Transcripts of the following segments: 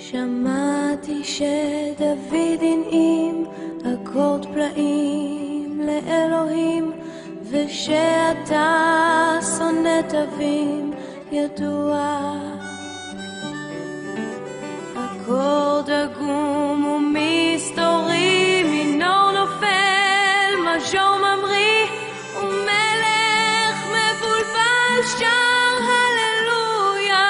שמעתי שדוד הנעים אקורד פלאים לאלוהים, ושאתה שונא תווים ידוע. אקורד עגום ומסתורי, מינור נופל, מז'ור ממריא, ומלך מבולבל שר הללויה,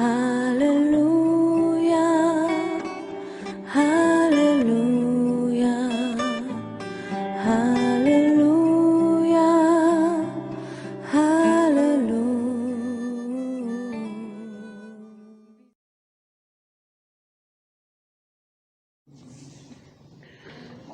הללויה, הללויה, הללויה, הללויה.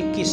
21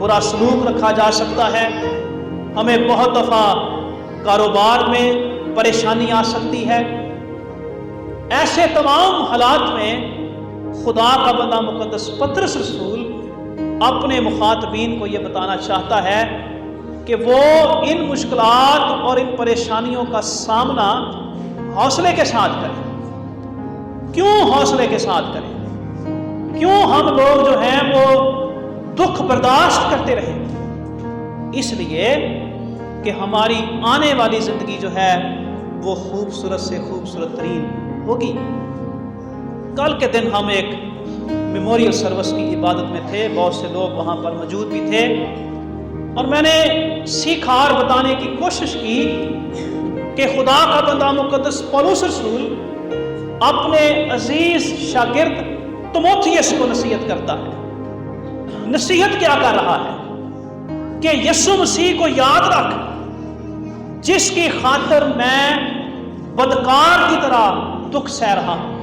برا سلوک رکھا جا سکتا ہے، ہمیں بہت دفعہ کاروبار میں پریشانی آ سکتی ہے۔ ایسے تمام حالات میں خدا کا بندہ مقدس پطرس رسول اپنے مخاطبین کو یہ بتانا چاہتا ہے کہ وہ ان مشکلات اور ان پریشانیوں کا سامنا حوصلے کے ساتھ کریں۔ کیوں حوصلے کے ساتھ کریں؟ کیوں ہم لوگ جو ہیں وہ دکھ برداشت کرتے رہیں؟ اس لیے کہ ہماری آنے والی زندگی جو ہے وہ خوبصورت سے خوبصورت ترین ہوگی۔ کل کے دن ہم ایک میموریل سروس کی عبادت میں تھے، بہت سے لوگ وہاں پر موجود بھی تھے، اور میں نے سیکھا اور بتانے کی کوشش کی کہ خدا کا بندہ مقدس پولس رسول اپنے عزیز شاگرد تموتھیوس کو نصیحت کرتا ہے۔ نصیحت کیا کر رہا ہے کہ یسوع مسیح کو یاد رکھ، جس کی خاطر میں بدکار کی طرح دکھ سہ رہا ہوں،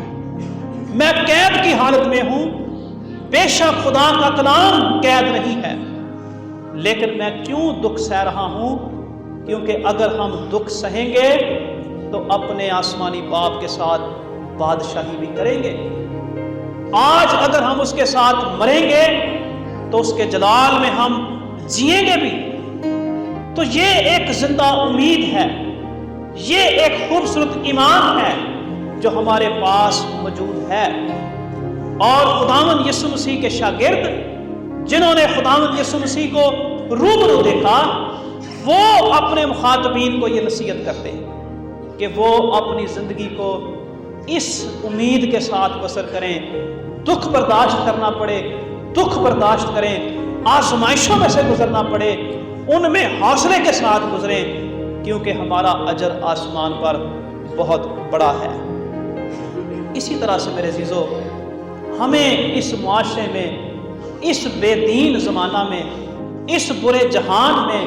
میں قید کی حالت میں ہوں۔ بے شک خدا کا کلام قید نہیں ہے، لیکن میں کیوں دکھ سہ رہا ہوں؟ کیونکہ اگر ہم دکھ سہیں گے تو اپنے آسمانی باپ کے ساتھ بادشاہی بھی کریں گے۔ آج اگر ہم اس کے ساتھ مریں گے تو اس کے جلال میں ہم جئیں گے بھی۔ تو یہ ایک زندہ امید ہے، یہ ایک خوبصورت ایمان ہے جو ہمارے پاس موجود ہے۔ اور خداوند یسوع مسیح کے شاگرد جنہوں نے خداوند یسوع مسیح کو روبرو دیکھا، وہ اپنے مخاطبین کو یہ نصیحت کرتے ہیں کہ وہ اپنی زندگی کو اس امید کے ساتھ بسر کریں، دکھ برداشت کرنا پڑے دکھ برداشت کریں، آزمائشوں میں سے گزرنا پڑے ان میں حوصلے کے ساتھ گزریں، کیونکہ ہمارا اجر آسمان پر بہت بڑا ہے۔ اسی طرح سے میرے عزیزو، ہمیں اس معاشرے میں، اس بے دین زمانہ میں، اس برے جہان میں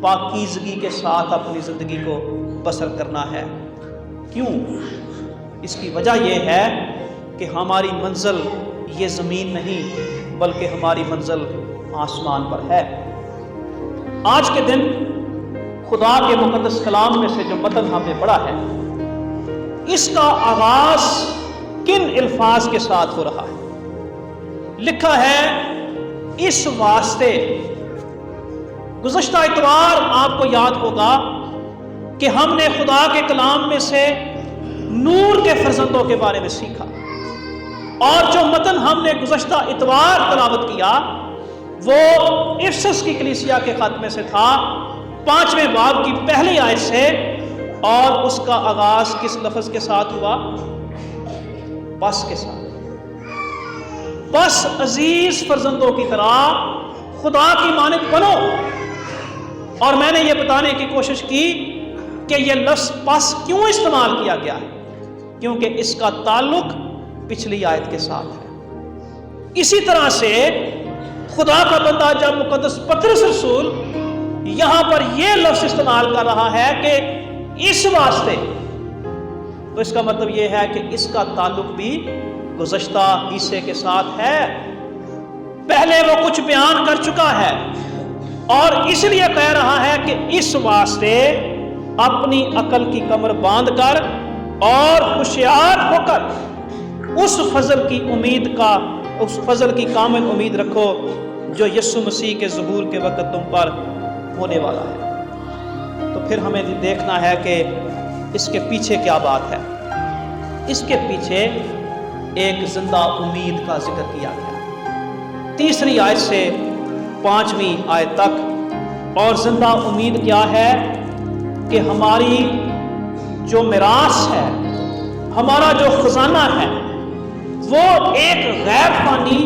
پاکیزگی کے ساتھ اپنی زندگی کو بسر کرنا ہے۔ کیوں؟ اس کی وجہ یہ ہے کہ ہماری منزل یہ زمین نہیں بلکہ ہماری منزل آسمان پر ہے۔ آج کے دن خدا کے مقدس کلام میں سے جو متن ہم نے پڑھا ہے، اس کا آغاز کن الفاظ کے ساتھ ہو رہا ہے؟ لکھا ہے، اس واسطے۔ گزشتہ اتوار آپ کو یاد ہوگا کہ ہم نے خدا کے کلام میں سے نور کے فرزندوں کے بارے میں سیکھا، اور جو متن ہم نے گزشتہ اتوار تلاوت کیا وہ افسس کی کلیسیا کے خط میں سے تھا، 5ویں باب کی پہلی آیت سے، اور اس کا آغاز کس لفظ کے ساتھ ہوا؟ بس کے ساتھ۔ بس عزیز فرزندوں کی طرح خدا کی مانند بنو۔ اور میں نے یہ بتانے کی کوشش کی کہ یہ لفظ بس کیوں استعمال کیا گیا ہے، کیونکہ اس کا تعلق پچھلی آیت کے ساتھ ہے۔ اسی طرح سے خدا کا بندہ جب مقدس پطرس رسول یہاں پر یہ لفظ استعمال کر رہا ہے کہ اس واسطے، تو اس کا مطلب یہ ہے کہ اس کا تعلق بھی گزشتہ حصے کے ساتھ ہے۔ پہلے وہ کچھ بیان کر چکا ہے اور اس لیے کہہ رہا ہے کہ اس واسطے اپنی عقل کی کمر باندھ کر اور ہوشیار ہو کر اس فضل کی امید کا، اس فضل کی کامل امید رکھو جو یسوع مسیح کے ظہور کے وقت تم پر ہونے والا ہے۔ تو پھر ہمیں دیکھنا ہے کہ اس کے پیچھے کیا بات ہے۔ اس کے پیچھے ایک زندہ امید کا ذکر کیا گیا 3 آیت سے 5ویں آیت تک۔ اور زندہ امید کیا ہے؟ کہ ہماری جو میراث ہے، ہمارا جو خزانہ ہے، وہ ایک غیر فانی،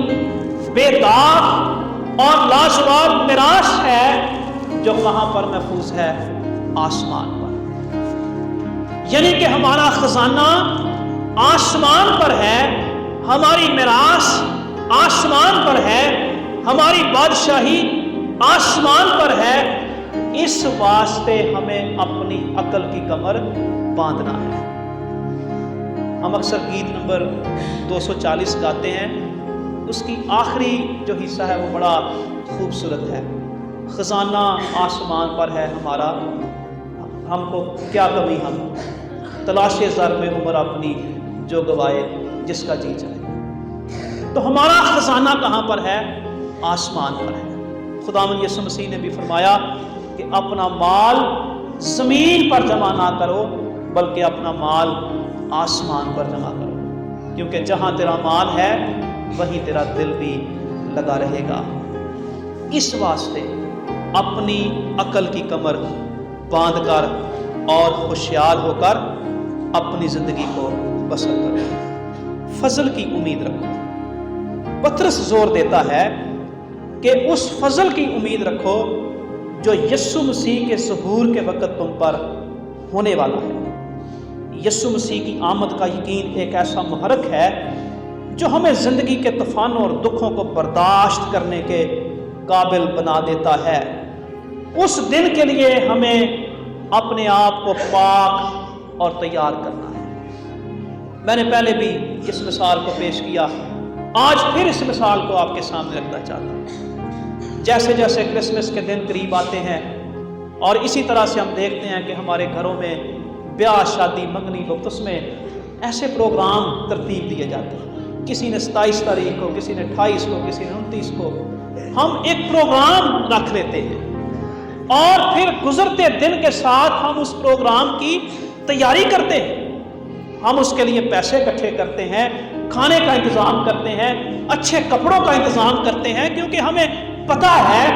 بے داغ اور لازوال میراث ہے جو کہاں پر محفوظ ہے؟ آسمان پر۔ یعنی کہ ہمارا خزانہ آسمان پر ہے، ہماری میراث آسمان پر ہے، ہماری بادشاہی آسمان پر ہے۔ اس واسطے ہمیں اپنی عقل کی کمر باندھنا ہے۔ ہم اکثر گیت نمبر 240 گاتے ہیں، اس کی آخری جو حصہ ہے وہ بڑا خوبصورت ہے. خزانہ آسمان پر ہے ہمارا، ہم کو کیا کمی، ہم تلاشے زر میں عمر اپنی جو گوائے جس کا جی چلے. تو ہمارا خزانہ کہاں پر ہے؟ آسمان پر ہے. خداوند یسوع مسیح نے بھی فرمایا کہ اپنا مال زمین پر جمع نہ کرو بلکہ اپنا مال آسمان پر جمع کرو، کیونکہ جہاں تیرا مال ہے وہیں تیرا دل بھی لگا رہے گا. اس واسطے اپنی عقل کی کمر باندھ کر اور ہوشیار ہو کر اپنی زندگی کو بسر کرو، فضل کی امید رکھو. پطرس زور دیتا ہے کہ اس فضل کی امید رکھو جو یسوع مسیح کے ظہور کے وقت تم پر ہونے والا ہے. یسوع مسیح کی آمد کا یقین ایک ایسا محرک ہے جو ہمیں زندگی کے طوفانوں اور دکھوں کو برداشت کرنے کے قابل بنا دیتا ہے. اس دن کے لیے ہمیں اپنے آپ کو پاک اور تیار کرنا ہے. میں نے پہلے بھی اس مثال کو پیش کیا، آج پھر اس مثال کو آپ کے سامنے رکھنا چاہتا ہوں. جیسے جیسے کرسمس کے دن قریب آتے ہیں اور اسی طرح سے ہم دیکھتے ہیں کہ ہمارے گھروں میں بیاہ شادی منگنی وقت اس میں ایسے پروگرام ترتیب دیے جاتے ہیں. کسی نے 27 تاریخ کو، کسی نے 28 کو، کسی نے 29 کو ہم ایک پروگرام رکھ لیتے ہیں اور پھر گزرتے دن کے ساتھ ہم اس پروگرام کی تیاری کرتے ہیں. ہم اس کے لیے پیسے اکٹھے کرتے ہیں، کھانے کا انتظام کرتے ہیں، اچھے کپڑوں کا انتظام کرتے ہیں، کیونکہ ہمیں پتہ ہے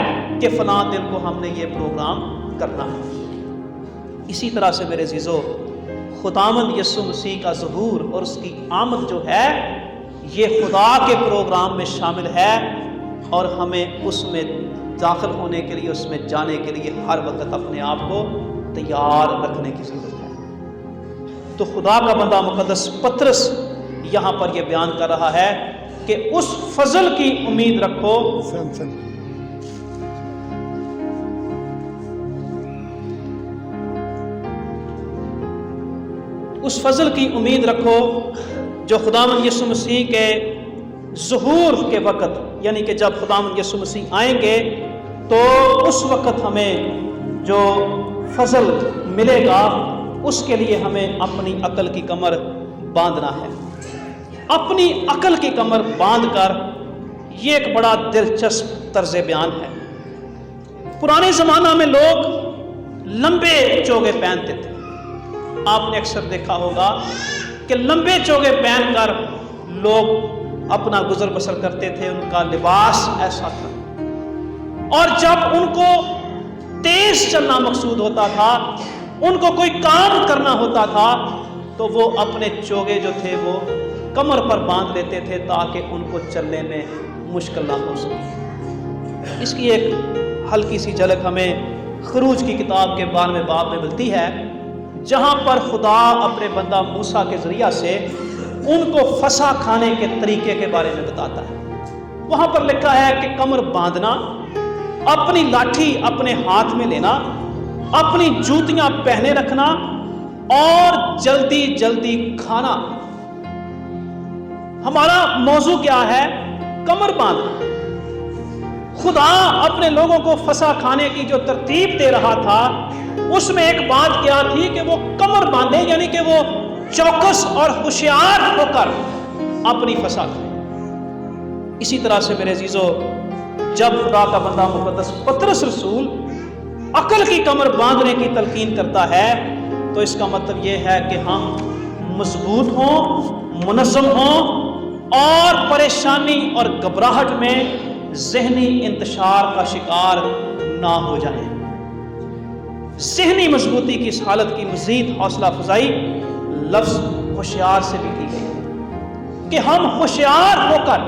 کہ فلاں دن کو ہم نے یہ پروگرام کرنا ہے. اسی طرح سے میرے عزیزو، خداوند یسوع مسیح کا ظہور اور اس کی آمد جو ہے یہ خدا کے پروگرام میں شامل ہے اور ہمیں اس میں داخل ہونے کے لیے، اس میں جانے کے لیے ہر وقت اپنے آپ کو تیار رکھنے کی ضرورت ہے. تو خدا کا بندہ مقدس پطرس یہاں پر یہ بیان کر رہا ہے کہ اس فضل کی امید رکھو اس فضل کی امید رکھو جو خداوند یسوع مسیح کے ظہور کے وقت، یعنی کہ جب خداوند یسوع مسیح آئیں گے تو اس وقت ہمیں جو فضل ملے گا اس کے لیے ہمیں اپنی عقل کی کمر باندھنا ہے. اپنی عقل کی کمر باندھ کر، یہ ایک بڑا دلچسپ طرز بیان ہے. پرانے زمانہ میں لوگ لمبے چوگے پہنتے تھے. آپ نے اکثر دیکھا ہوگا کہ لمبے چوگے پہن کر لوگ اپنا گزر بسر کرتے تھے. ان کا لباس ایسا تھا اور جب ان کو تیز چلنا مقصود ہوتا تھا، ان کو کوئی کام کرنا ہوتا تھا تو وہ اپنے چوگے جو تھے وہ کمر پر باندھ لیتے تھے تاکہ ان کو چلنے میں مشکل نہ ہو سکے. اس کی ایک ہلکی سی جھلک ہمیں خروج کی کتاب کے 12ویں باب میں ملتی ہے، جہاں پر خدا اپنے بندہ موسیٰ کے ذریعہ سے ان کو فسا کھانے کے طریقے کے بارے میں بتاتا ہے. وہاں پر لکھا ہے کہ کمر باندھنا، اپنی لاٹھی اپنے ہاتھ میں لینا، اپنی جوتیاں پہنے رکھنا اور جلدی جلدی کھانا. ہمارا موضوع کیا ہے؟ کمر باندھنا. خدا اپنے لوگوں کو فسا کھانے کی جو ترتیب دے رہا تھا اس میں ایک بات کیا تھی کہ وہ کمر باندھے، یعنی کہ وہ چوکس اور ہوشیار ہو کر اپنی فسا کھائے. اسی طرح سے میرے عزیزو، جب خدا کا بندہ مقدس پطرس رسول عقل کی کمر باندھنے کی تلقین کرتا ہے تو اس کا مطلب یہ ہے کہ ہم مضبوط ہوں، منظم ہوں اور پریشانی اور گھبراہٹ میں ذہنی انتشار کا شکار نہ ہو جائیں. ذہنی مضبوطی کی اس حالت کی مزید حوصلہ افزائی لفظ ہوشیار سے بھی کی گئی کہ ہم ہوشیار ہو کر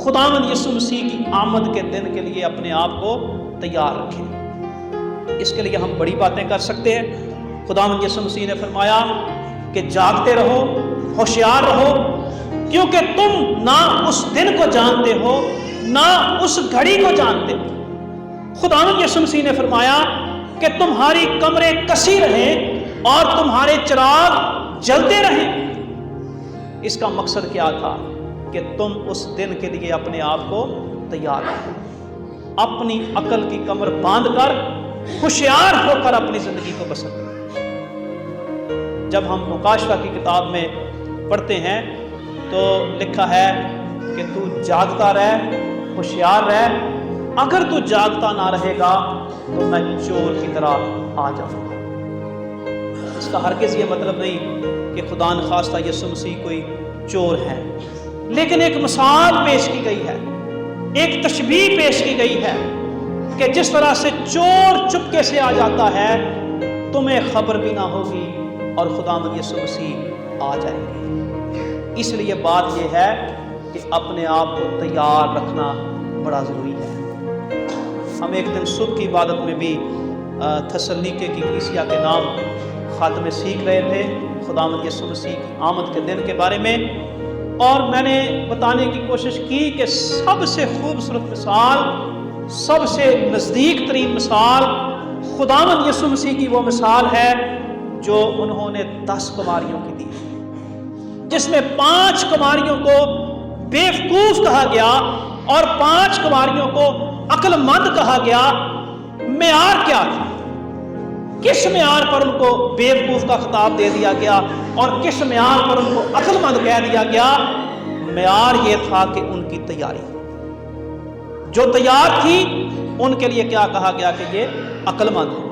خداوند یسوع مسیح کی آمد کے دن کے لیے اپنے آپ کو تیار رکھیں. اس کے لیے ہم بڑی باتیں کر سکتے ہیں. خداوند یسوع مسیح نے فرمایا کہ جاگتے رہو، ہوشیار رہو، کیونکہ تم نہ اس دن کو جانتے ہو نہ اس گھڑی کو جانتے ہو. خداوند یسوع مسیح نے فرمایا کہ تمہاری کمریں کسی رہیں اور تمہارے چراغ جلتے رہیں. اس کا مقصد کیا تھا کہ تم اس دن کے لیے اپنے آپ کو تیار رکھو، اپنی عقل کی کمر باندھ کر ہوشیار ہو کر اپنی زندگی کو بسر کرو۔ جب ہم مکاشفہ کی کتاب میں پڑھتے ہیں تو لکھا ہے کہ تو جاگتا رہ، ہوشیار رہ، اگر تو جاگتا نہ رہے گا تو میں چور کی طرح آ جاؤں گا۔ اس کا ہرگز یہ مطلب نہیں کہ خدا نخواستہ یسوع مسیح کوئی چور ہے، لیکن ایک مثال پیش کی گئی ہے، ایک تشبیہ پیش کی گئی ہے کہ جس طرح سے چور چپکے سے آ جاتا ہے، تمہیں خبر بھی نہ ہوگی اور خداوند یسوع مسیح آ جائیں گے۔ اس لیے بات یہ ہے کہ اپنے آپ کو تیار رکھنا بڑا ضروری ہے۔ ہم ایک دن صبح کی عبادت میں بھی تھسلنیکے کی کلیسیا کے نام خاتمے سیکھ رہے تھے خداوند یسوع مسیح کی آمد کے دن کے بارے میں، اور میں نے بتانے کی کوشش کی کہ سب سے خوبصورت مثال، سب سے نزدیک ترین مثال خداوند یسوع مسیح کی وہ مثال ہے جو انہوں نے 10 کماریوں کی دی، جس میں 5 کماریوں کو بیوقوف کہا گیا اور 5 کماریوں کو عقل مند کہا گیا۔ معیار کیا تھا؟ کس معیار پر ان کو بیوقوف کا خطاب دے دیا گیا اور کس معیار پر ان کو عقل مند کہہ دیا گیا؟ معیار یہ تھا کہ ان کی تیاری، جو تیار تھی ان کے لیے کیا کہا گیا کہ یہ عقل مند ہے،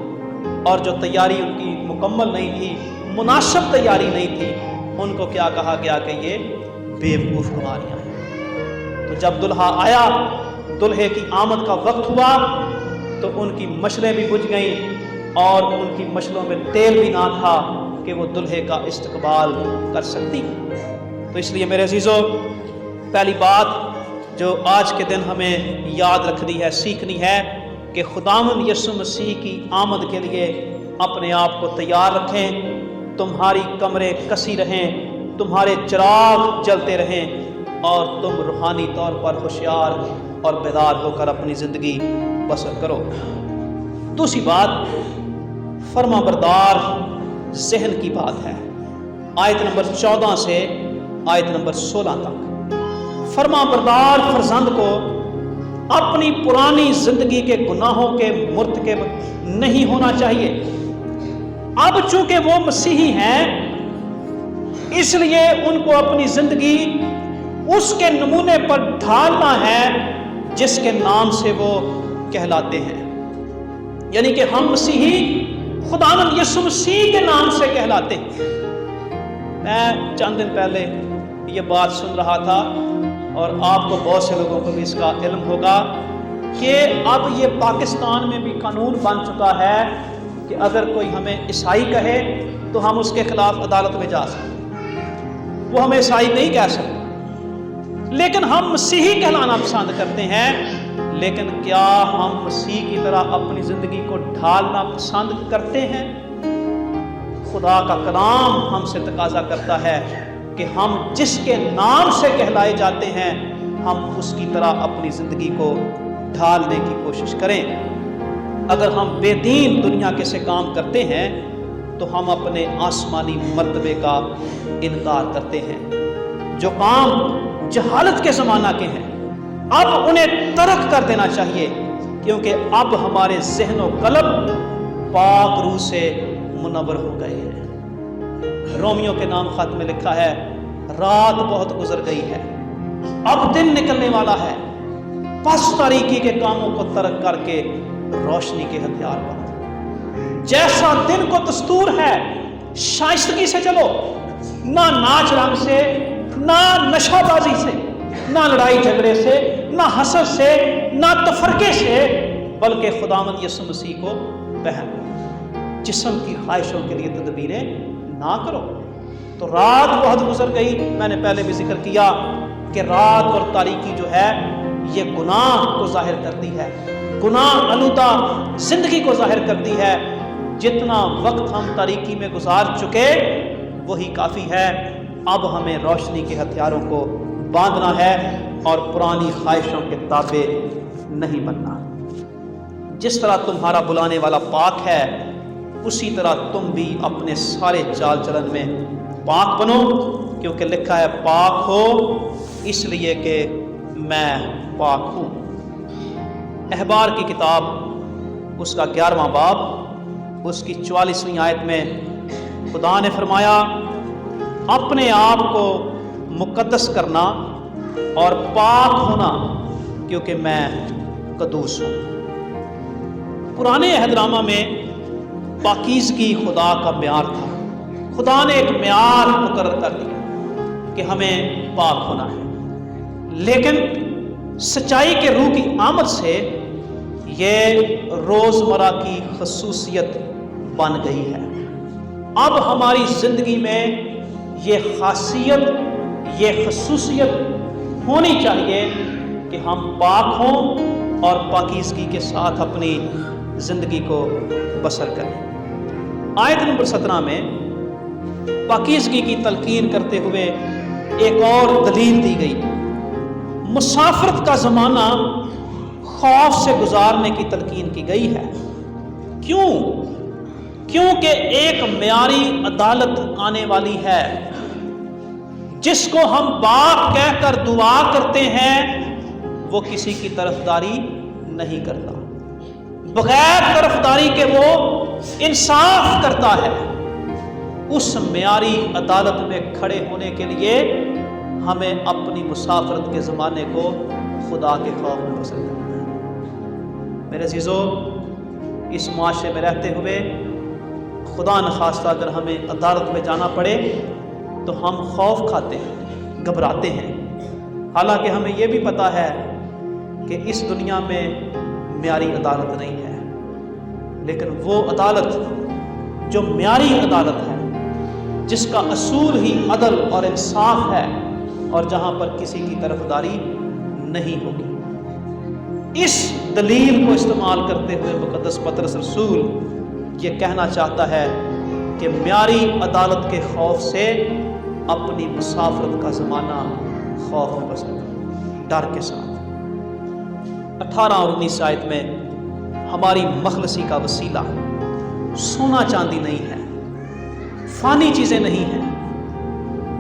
اور جو تیاری ان کی مکمل نہیں تھی، مناسب تیاری نہیں تھی، ان کو کیا کہا گیا کہ یہ بیوقوف کماریاں ہیں۔ تو جب دلہا آیا، دلہے کی آمد کا وقت ہوا، تو ان کی مشلیں بھی بجھ گئیں اور ان کی مشلوں میں تیل بھی نہ تھا کہ وہ دلہے کا استقبال کر سکتی۔ تو اس لیے میرے عزیزو، پہلی بات جو آج کے دن ہمیں یاد رکھنی ہے، سیکھنی ہے کہ خداوند یسوع مسیح کی آمد کے لیے اپنے آپ کو تیار رکھیں، تمہاری کمریں کسی رہیں، تمہارے چراغ جلتے رہیں، اور تم روحانی طور پر ہوشیار اور بیدار ہو کر اپنی زندگی بسر کرو۔ دوسری بات فرما بردار ذہن کی بات ہے، آیت نمبر 14 سے آیت نمبر 16 تک۔ فرما بردار فرزند کو اپنی پرانی زندگی کے گناہوں کے مرتکب نہیں ہونا چاہیے۔ اب چونکہ وہ مسیحی ہیں، اس لیے ان کو اپنی زندگی اس کے نمونے پر ڈھالنا ہے جس کے نام سے وہ کہلاتے ہیں، یعنی کہ ہم مسیحی خداوند یسوع مسیح کے نام سے کہلاتے ہیں۔ میں چند دن پہلے یہ بات سن رہا تھا، اور آپ کو بہت سے لوگوں کو بھی اس کا علم ہوگا کہ اب یہ پاکستان میں بھی قانون بن چکا ہے کہ اگر کوئی ہمیں عیسائی کہے تو ہم اس کے خلاف عدالت میں جا سکتے، وہ ہمیں عیسائی نہیں کہہ سکتے، لیکن ہم مسیحی کہلانا پسند کرتے ہیں۔ لیکن کیا ہم مسیح کی طرح اپنی زندگی کو ڈھالنا پسند کرتے ہیں؟ خدا کا کلام ہم سے تقاضا کرتا ہے کہ ہم جس کے نام سے کہلائے جاتے ہیں، ہم اس کی طرح اپنی زندگی کو ڈھالنے کی کوشش کریں۔ اگر ہم بے دین دنیا کے سے کام کرتے ہیں تو ہم اپنے آسمانی مرتبے کا انکار کرتے ہیں۔ جو کام جہالت کے زمانہ کے ہیں، اب انہیں ترک کر دینا چاہیے، کیونکہ اب ہمارے ذہن و قلب پاک روح سے منور ہو گئے ہیں۔ رومیو کے نام خط میں لکھا ہے، رات بہت گزر گئی ہے، اب دن نکلنے والا ہے، پس تاریکی کے کاموں کو ترک کر کے روشنی کے ہتھیار بنو۔ جیسا دن کو دستور ہے، شائستگی سے چلو، نہ ناچ رنگ سے، نہ نشہ بازی سے، نہ لڑائی جھگڑے سے، نہ حسد سے، نہ تفرقے سے، بلکہ خداوند یسوع مسیح کو پہن لو۔ جسم کی خواہشوں کے لیے تدبیریں نہ کرو۔ تو رات بہت گزر گئی، میں نے پہلے بھی ذکر کیا کہ رات اور تاریکی جو ہے یہ گناہ کو ظاہر کرتی ہے، گناہ آلودہ زندگی کو ظاہر کرتی ہے۔ جتنا وقت ہم تاریکی میں گزار چکے وہی کافی ہے، اب ہمیں روشنی کے ہتھیاروں کو باندھنا ہے اور پرانی خواہشوں کے تابع نہیں بننا۔ جس طرح تمہارا بلانے والا پاک ہے، اسی طرح تم بھی اپنے سارے چال چلن میں پاک بنو، کیونکہ لکھا ہے پاک ہو اس لیے کہ میں پاک ہوں۔ احبار کی کتاب اس کا 11واں باب اس کی 44ویں آیت میں خدا نے فرمایا، اپنے آپ کو مقدس کرنا اور پاک ہونا کیونکہ میں قدوس ہوں۔ پرانے عہد نامہ میں پاکیزگی خدا کا معیار تھا۔ خدا نے ایک معیار مقرر کر دیا کہ ہمیں پاک ہونا ہے، لیکن سچائی کے روح کی آمد سے یہ روزمرہ کی خصوصیت بن گئی ہے۔ اب ہماری زندگی میں یہ خاصیت، یہ خصوصیت ہونی چاہیے کہ ہم پاک ہوں اور پاکیزگی کے ساتھ اپنی زندگی کو بسر کریں۔ آیت نمبر 17 میں پاکیزگی کی تلقین کرتے ہوئے ایک اور دلیل دی گئی۔ مسافرت کا زمانہ خوف سے گزارنے کی تلقین کی گئی ہے۔ کیوں؟ کیونکہ ایک معیاری عدالت آنے والی ہے جس کو ہم باپ کہہ کر دعا کرتے ہیں، وہ کسی کی طرفداری نہیں کرتا، بغیر طرفداری کے وہ انصاف کرتا ہے۔ اس معیاری عدالت میں کھڑے ہونے کے لیے ہمیں اپنی مسافرت کے زمانے کو خدا کے خوف میں بسر کرنا ہے۔ میرے عزیزو، اس معاشرے میں رہتے ہوئے خدا نخواستہ اگر ہمیں عدالت میں جانا پڑے تو ہم خوف کھاتے ہیں، گھبراتے ہیں، حالانکہ ہمیں یہ بھی پتہ ہے کہ اس دنیا میں معیاری عدالت نہیں ہے، لیکن وہ عدالت جو معیاری عدالت ہے، جس کا اصول ہی عدل اور انصاف ہے، اور جہاں پر کسی کی طرفداری نہیں ہوگی۔ اس دلیل کو استعمال کرتے ہوئے مقدس پطرس رسول یہ کہنا چاہتا ہے کہ معیاری عدالت کے خوف سے اپنی مسافرت کا زمانہ خوف میں بسر کرو، ڈر کے ساتھ۔ 18 اور 19 آیت میں ہماری مخلصی کا وسیلہ سونا چاندی نہیں ہے، فانی چیزیں نہیں ہیں،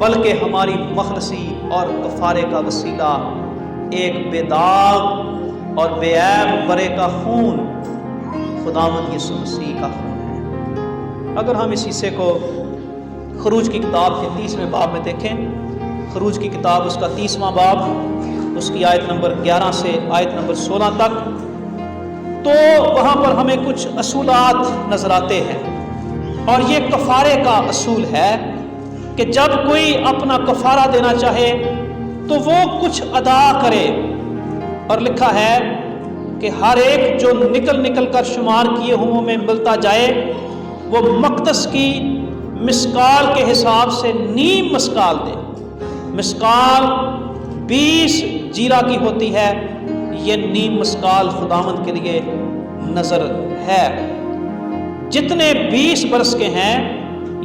بلکہ ہماری مخلصی اور کفارے کا وسیلہ ایک بے داغ اور بے عیب برے کا خون، خداوند یسوع مسیح کا خون ہے۔ اگر ہم اس حصے کو خروج کی کتاب کے 30ویں باب میں دیکھیں، خروج کی کتاب اس کا 30واں باب اس کی آیت نمبر 11 سے آیت نمبر 16 تک، تو وہاں پر ہمیں کچھ اصولات نظر آتے ہیں، اور یہ کفارے کا اصول ہے کہ جب کوئی اپنا کفارہ دینا چاہے تو وہ کچھ ادا کرے، اور لکھا ہے کہ ہر ایک جو نکل کر شمار کیے ہوں میں ملتا جائے، وہ مقدس کی مسکال کے حساب سے نیم مسکال دے۔ مسکال 20 جیرا کی ہوتی ہے، یہ نیم مسکال خداوند کے لیے نظر ہے۔ جتنے 20 برس کے ہیں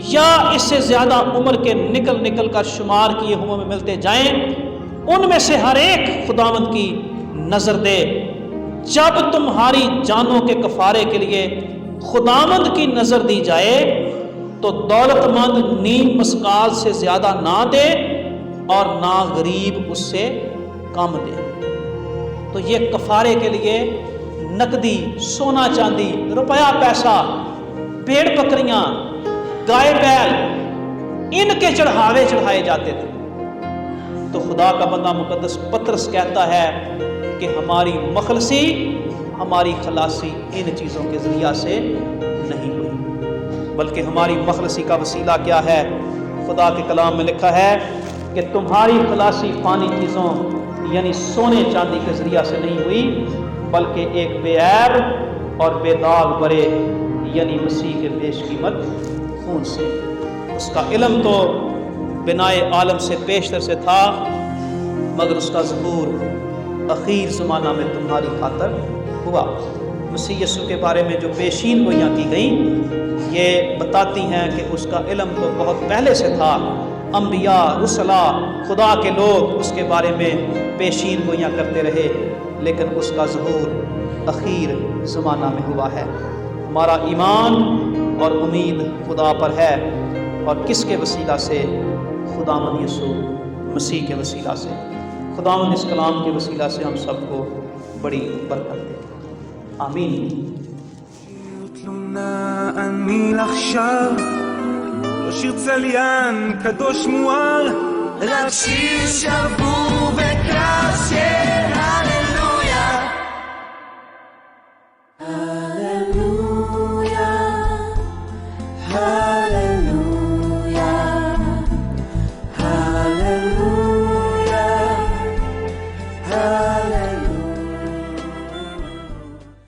یا اس سے زیادہ عمر کے نکل کر شمار کیے ہوں میں ملتے جائیں، ان میں سے ہر ایک خداوند کی نظر دے۔ جب تمہاری جانوں کے کفارے کے لیے خداوند کی نظر دی جائے تو دولت مند نیم مسکال سے زیادہ نہ دے اور نہ غریب اس سے کم دے۔ تو یہ کفارے کے لیے نقدی، سونا چاندی، روپیہ پیسہ، بھیڑ بکریاں، گائے بیل، ان کے چڑھاوے چڑھائے جاتے تھے۔ تو خدا کا بندہ مقدس پطرس کہتا ہے کہ ہماری مخلصی، ہماری خلاصی ان چیزوں کے ذریعہ سے نہیں ہوئی، بلکہ ہماری مخلصی کا وسیلہ کیا ہے؟ خدا کے کلام میں لکھا ہے کہ تمہاری خلاصی فانی چیزوں یعنی سونے چاندی کے ذریعہ سے نہیں ہوئی، بلکہ ایک بے عیب اور بے داغ برے یعنی مسیح کے بیش قیمت خون سے۔ اس کا علم تو بنائے عالم سے پیشتر سے تھا، مگر اس کا ظہور اخیر زمانہ میں تمہاری خاطر ہوا۔ مسیح یسوع کے بارے میں جو پیشین گوئیاں کی گئیں یہ بتاتی ہیں کہ اس کا علم تو بہت پہلے سے تھا۔ انبیاء، رسلا، خدا کے لوگ اس کے بارے میں پیشین گوئیاں کرتے رہے، لیکن اس کا ظہور اخیر زمانہ میں ہوا ہے۔ ہمارا ایمان اور امید خدا پر ہے، اور کس کے وسیلہ سے؟ خداوند یسوع مسیح کے وسیلہ سے۔ خداوند اس کلام کے وسیلہ سے ہم سب کو بڑی برکت دے. آمین. תלונה אני עכשיו, לא שיר צליין קדוש מואר, רק שיר שבור וקשה.